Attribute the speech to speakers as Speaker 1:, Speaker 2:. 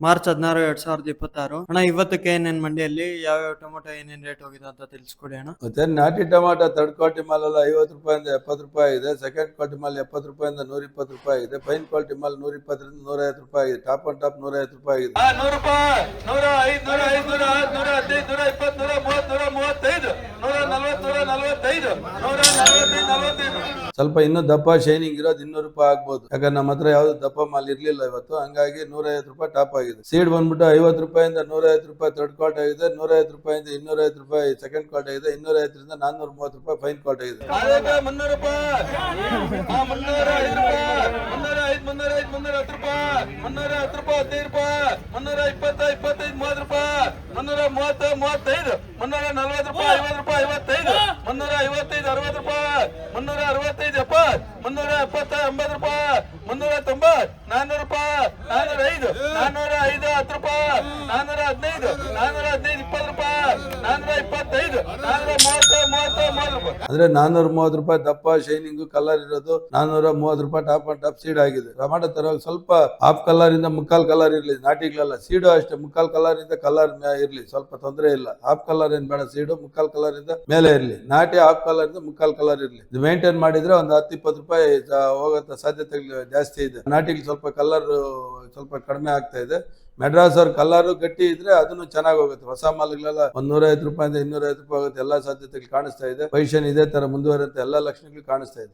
Speaker 1: March 16, 2026 ಅಣ್ಣ. ಇವತ್ತು KNN ಮಂಡಿಯಲ್ಲಿ ಯಾವ್ಯಾವ ಟೊಮೊಟೊ ಏನೇನ್ ರೇಟ್ ಹೋಗಿದೆ ಅಂತ ತಿಳಿಸ್ಕೊಡಿ ಅಣ್ಣ.
Speaker 2: ಮತ್ತೆ ನಾಟಿ ಟೊಮಾಟೊ ಥರ್ಡ್ ಕ್ವಾಲಿಟಿ ಮಾಲ್ ಎಲ್ಲ 50 ರೂಪಾಯಿಂದ 70 ರೂಪಾಯಿ ಇದೆ. ಸೆಕೆಂಡ್ ಕ್ವಾಲಿಟಿ ಮಾಲ್ 70 ರೂಪಾಯಿಂದ 120 ರೂಪಾಯಿ ಇದೆ. ಫೈನ್ ಕ್ವಾಲಿಟಿ ಮಾಲ್ 120ರಿಂದ 150 ರೂಪಾಯಿ ಇದೆ. ಟಾಪ್ ಅಂಡ್ ಟಾಪ್ 150 ರೂಪಾಯಿ ಇದೆ.
Speaker 3: 100 ರೂಪಾಯಿ, 105, 105, 110, 115, 130, 130, 140, 145,
Speaker 2: ಸ್ವಲ್ಪ ಇನ್ನೂ ದಪ್ಪ ಶೈನಿಂಗ್ ಇರೋದು 200 ರೂಪಾಯಿ ಆಗ್ಬೋದು. ಯಾಕಂದ್ರೆ ನಮ್ಮ ಹತ್ರ ಯಾವ್ದು ದಪ್ಪ ಮಾಲ್ ಇರ್ಲಿಲ್ಲ ಇವತ್ತು, ಹಂಗಾಗಿ 150 ರೂಪಾಯಿ ಟಾಪ್ ಆಗಿದೆ. ಸೀಡ್ ಬಂದ್ಬಿಟ್ಟು 50 ರೂಪಾಯಿಂದ 150 ರೂಪಾಯಿ ಥರ್ಡ್ ಕ್ವಾಲಿಟಿ ಆಗಿದೆ. 150 ರೂಪಾಯಿಂದ 250 ರೂಪಾಯಿ ಸೆಕೆಂಡ್ ಕ್ವಾಲಿಟಿ ಆಗಿದೆ. 250ರಿಂದ 430 ರೂಪಾಯಿ ಫೈನ್ ಕ್ವಾಲಿಟಿ ಆಗಿದೆ.
Speaker 3: 300 ರೂಪಾಯಿ, 305 ರೂಪಾಯಿ, 305, 310 ರೂಪಾಯಿ, 310 ರೂಪಾಯಿ, 15 ರೂಪಾಯಿ, 320, 25, 30 ರೂಪಾಯಿ, 330, 35, 340 ರೂಪಾಯಿ, 50 ರೂಪಾಯಿ, 55, 355, 60 ರೂಪಾಯಿ, 365, 70, 370, 80 ರೂಪಾಯಿ, 390, 400 ರೂಪಾಯಿ, 405, 405, 10 ರೂಪಾಯಿ, 415, 415, 20 ರೂಪಾಯಿ, 425, 430, 30 ರೂಪಾಯಿ.
Speaker 2: ಅಂದ್ರೆ 430 ರೂಪಾಯಿ ದಪ್ಪ ಶೈನಿಂಗ್ ಕಲರ್ ಇರೋದು, 430 ರೂಪಾಯಿ ಟಾಪ್ ಅಂಡ್ ಟಾಪ್ ಸೀಡ್ ಆಗಿದೆ. ಟೊಮಾಟೊ ತರ ಸ್ವಲ್ಪ ಹಾಫ್ ಕಲರ್ ಇಂದ ಮುಕ್ಕಾಲ್ ಕಲರ್ ಇರ್ಲಿ, ನಾಟಿಗಳೆಲ್ಲ ಸೀಡು ಅಷ್ಟೇ ಮುಕ್ಕಾಲ್ ಕಲರ್ ಇಂದ ಕಲರ್ ಇರ್ಲಿ, ಸ್ವಲ್ಪ ತೊಂದರೆ ಇಲ್ಲ. ಹಾಫ್ ಕಲರ್ ಏನ್ ಬೇಡ, ಸೀಡು ಮುಕ್ಕಾಲ್ ಕಲರ್ ಇಂದ ಮೇಲೆ ಇರ್ಲಿ. ನಾಟಿ ಹಾಫ್ ಕಲರ್ ಇಂದ ಮುಕ್ಕಾಲ್ ಕಲರ್ ಇರ್ಲಿ. ಇದು ಮೇಂಟೈನ್ ಮಾಡಿದ್ರೆ ಒಂದು 10-20 ರೂಪಾಯಿ ಹೋಗೋ ಸಾಧ್ಯತೆ ಜಾಸ್ತಿ ಇದೆ. ನಾಟಿಗೆ ಸ್ವಲ್ಪ ಕಲರ್ ಸ್ವಲ್ಪ ಕಡಿಮೆ ಆಗ್ತಾ ಇದೆ. ಮೆಡ್ರಾಸ್ ಅವ್ರ ಕಲರ್ ಗಟ್ಟಿ ಇದ್ರೆ ಅದನ್ನು ಚೆನ್ನಾಗಿ ಹೋಗುತ್ತೆ. ಹೊಸ ಮಾಲ್ಗಳೆಲ್ಲ 150 ರೂಪಾಯಿಂದ 250 ರೂಪಾಯಿ ಆಗುತ್ತೆ. ಎಲ್ಲಾ ಸಾಧ್ಯತೆಗಳು ಕಾಣಿಸ್ತಾ ಇದೆ. ಪೊಸಿಷನ್ ಇದೇ ತರ ಮುಂದುವರಿಯುತ್ತೆ, ಎಲ್ಲಾ ಲಕ್ಷಣಗಳು ಕಾಣಿಸ್ತಾ ಇದೆ.